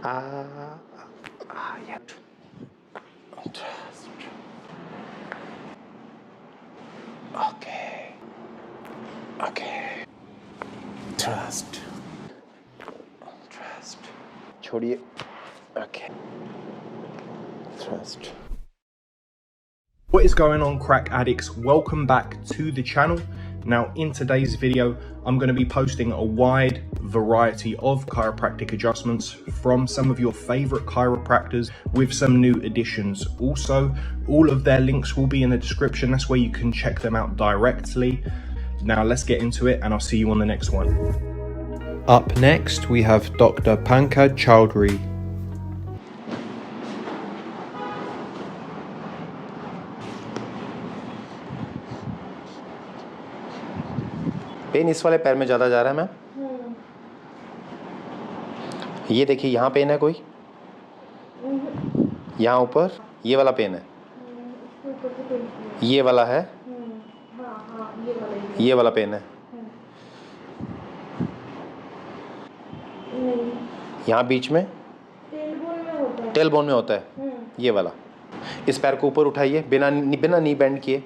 Yeah. Okay. Okay. Trust. छोड़िए. Okay. Trust. What is going on, crack addicts? Welcome back to the channel. Now, in today's video, I'm going to be posting a wide variety of chiropractic adjustments from some of your favorite chiropractors with some new additions. Also, all of their links will be in the description. That's where you can check them out directly. Now, let's get into it, and I'll see you on the next one. Up next, we have Dr. Pankaj Chowdhury. Pain इस वाले पैर में ज़्यादा जा रहा है ma'am. ये देखिए, यहाँ पेन है कोई, यहाँ ऊपर ये वाला पेन है, ये वाला है, ये वाला पेन है, यहाँ बीच में टेल बोन में होता है, ये वाला. इस पैर को ऊपर उठाइए बिना नी बेंड किए,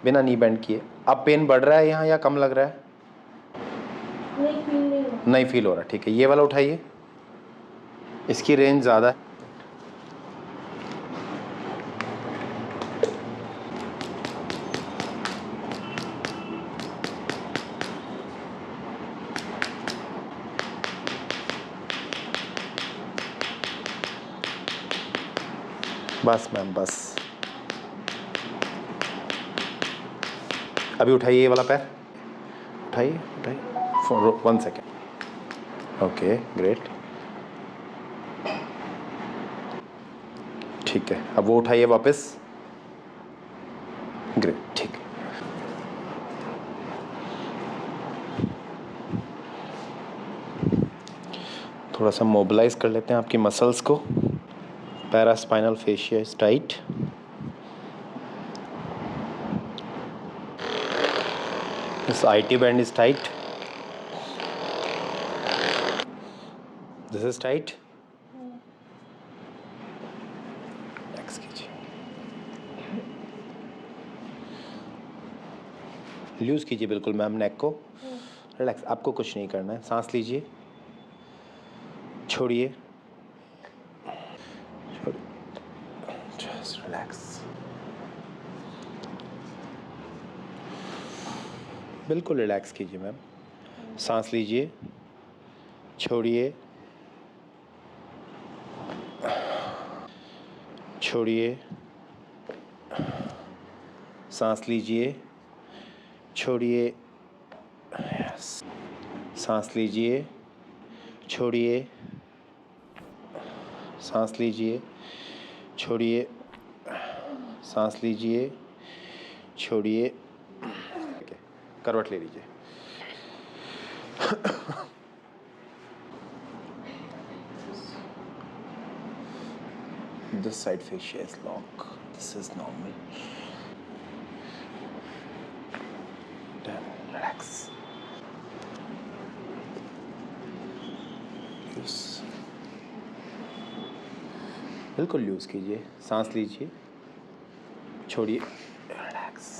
बिना नी बेंड किए. अब पेन बढ़ रहा है यहाँ या कम लग रहा है? नहीं फील हो रहा. ठीक है, ये वाला उठाइए, इसकी रेंज ज़्यादा है. बस मैम, बस. अभी उठाइए ये वाला पैर, उठाइए उठाइए. 1 सेकेंड. Okay, great. ठीक है, अब वो उठाइए वापस. ग्रेट, ठीक है. थोड़ा सा मोबिलाइज कर लेते हैं आपकी मसल्स को. Paraspinal fascia is tight. This IT band is tight. This is tight. Relax कीजिए. लूज कीजिए बिल्कुल मैम नेक को. रिलैक्स, आपको कुछ नहीं करना है. सांस लीजिए, छोड़िए, जस्ट रिलैक्स. बिल्कुल रिलैक्स कीजिए मैम. सांस लीजिए, छोड़िए, छोड़िए, सांस लीजिए, छोड़िए, सांस लीजिए, छोड़िए, सांस लीजिए, छोड़िए, सांस लीजिए, छोड़िए. करवट ले लीजिए. This side fascia is lock. This is normal. Done. Relax. Loose. बिल्कुल लूज कीजिए. सांस लीजिए, छोड़िए, रिलैक्स.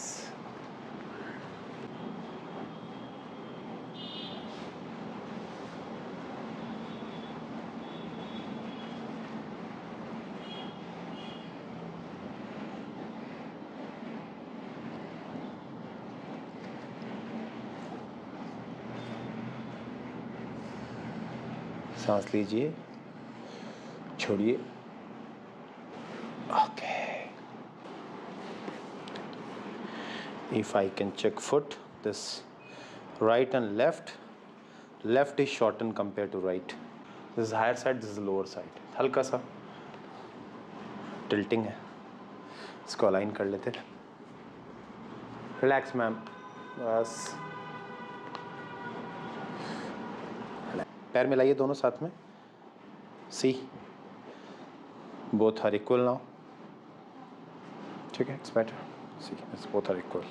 सांस लीजिए, छोड़िए. Okay. If I can check foot, this right and left. Left is shortened compared to right. This is higher side, this is lower side. हल्का सा टिल्टिंग है. इसको अलाइन कर लेते हैं. रिलैक्स मैम, बस. पैर मिलाइए दोनों साथ में. See, both are equal now. ठीक है, it's better. See, it's both are equal.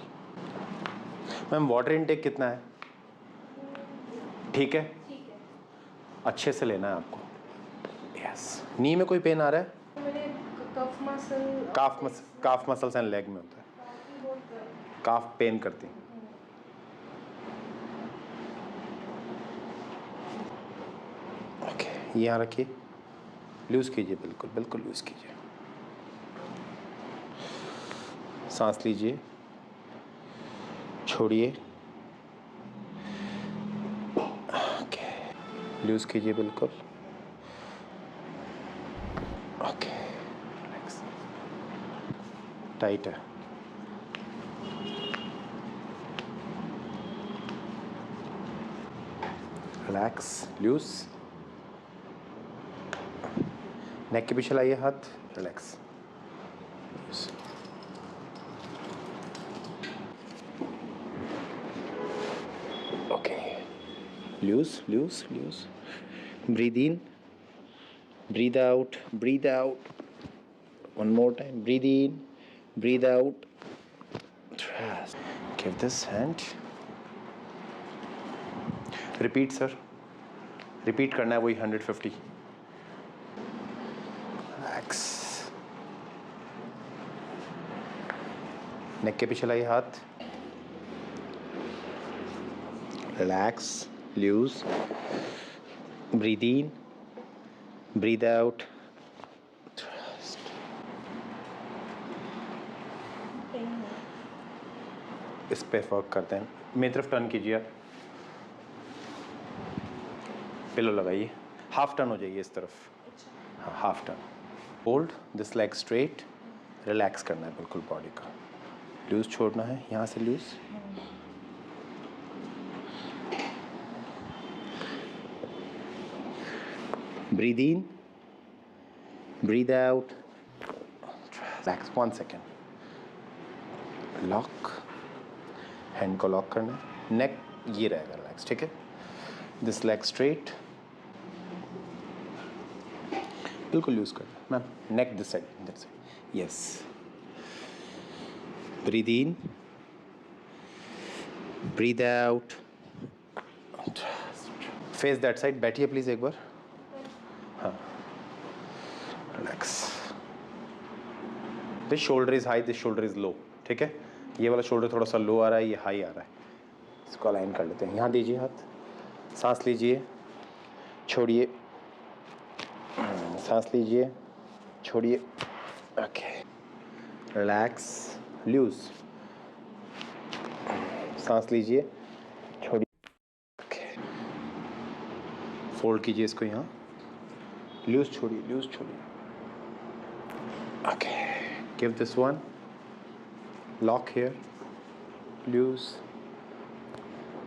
Ma'am water intake कितना है? ठीक है, अच्छे से लेना है आपको. नी में कोई पेन आ रहा है? मैंने काफ मसल्स एंड लेग में होता है, काफ पेन करती। ओके, यहाँ रखिए, लूज कीजिए, बिल्कुल बिल्कुल लूज कीजिए, सांस लीजिए, छोड़िए, ओके, लूज कीजिए बिल्कुल, ओके, रिलैक्स, टाइट है, रिलैक्स, लूज, नेक के पीछे लाइए हाथ, relax, okay, loose loose loose, breathe in, breathe out, breathe out, one more time, breathe in, breathe out, give this hand, repeat sir, repeat करना है वही 150, relax, neck के पीछे लाइए हाथ, relax, loose, breathe in, breathe out, thrust, इस पे work करते हैं, मेरी तरफ टर्न कीजिए आप, पिलो लगाइए, हाफ टर्न हो जाइए इस तरफ, हाँ half turn, hold this leg straight, relax करना है बिल्कुल बॉडी का, लूज छोड़ना है, यहाँ से loose, breathe in, breathe out, relax, 1 second, lock, hand को लॉक करना है, नेक ये रहेगा रिलैक्स, ठीक है, दिस लेग स्ट्रेट, बिल्कुल लूज कर ma'am, neck this side, yes, breathe in, breathe out, face that side, बैठिए प्लीज एक बार, हाँ, relax, this shoulder is high, this shoulder is low, ठीक है, ये वाला शोल्डर थोड़ा सा लो आ रहा है, ये हाई आ रहा है, इसको अलाइन कर लेते हैं, यहाँ दीजिए हाथ, सांस लीजिए, छोड़िए, सांस लीजिए, छोड़िए, ओके, रिलैक्स, लूज, सांस लीजिए, छोड़िए, ओके, फोल्ड कीजिए इसको यहाँ, लूज छोड़िए, okay, give this one, lock here, loose,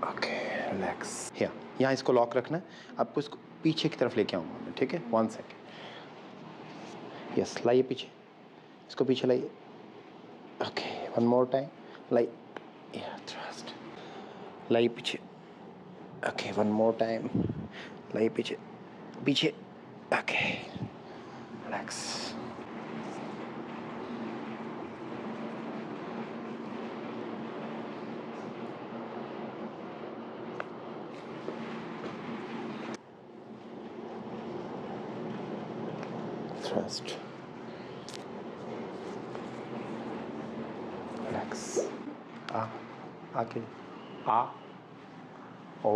okay, relax, यहाँ इसको लॉक रखना है, आपको इसको पीछे की तरफ लेके आऊँगा मैं, ठीक है, 1 सेकेंड, यस, लाइए पीछे, इसको पीछे लाइए, ओके, वन मोर टाइम, लाइए, थ्रस्ट, लाइए पीछे, ओके, वन मोर टाइम, लाइए पीछे, पीछे, ओके, रिलैक्स, thrust, relax, आके, ओ,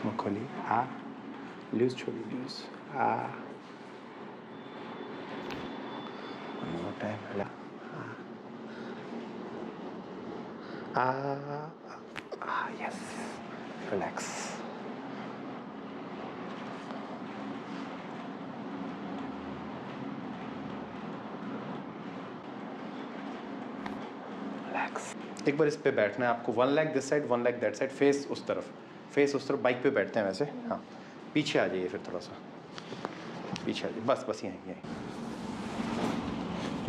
मुँह खोलिए, लूज छोड़िए, loose, one more time, relax, yes, relax, एक बार इस पे बैठना है आपको, 1 leg this side, 1 leg that side, face उस तरफ, बाइक पे बैठते हैं वैसे, हाँ, पीछे आ जाइए, फिर थोड़ा सा पीछे आ जाइए, बस यहीं,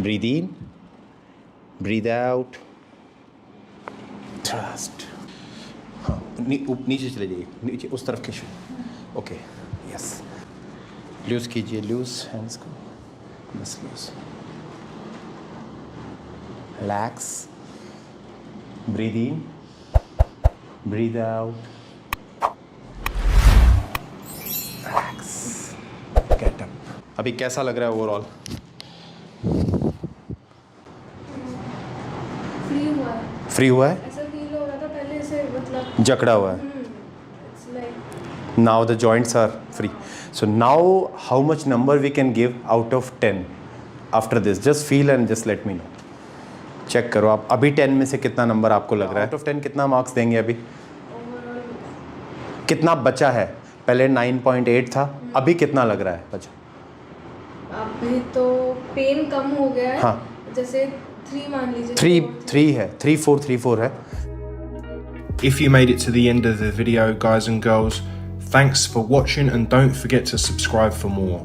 breathe in, breathe out, thrust, हाँ, नीचे चले जाइए, नीचे उस तरफ के, ओके, यस, लूज कीजिए, लूज हैंड्स को, बस loose, relax, breathe in, breathe out, अभी कैसा लग रहा है ओवरऑल? फ्री हुआ है, फ्री हुआ है, ऐसा फील हो रहा था पहले से, मतलब जकड़ा हुआ है. It's like Now the joints are free. So now how much number we can give out of 10 after this? Just feel and just let me know. Check करो आप अभी 10 में से कितना नंबर आपको लग रहा है? आउट ऑफ 10 कितना मार्क्स देंगे अभी? ओवरऑल कितना बचा है? पहले 9.8 था, अभी कितना लग रहा है बचा? अभी तो पेन कम हो गया है. हाँ. जैसे 3 मान लीजिए. 3 है, 3.4 है. If you made it to the end of the video, guys and girls, thanks for watching and don't forget to subscribe for more.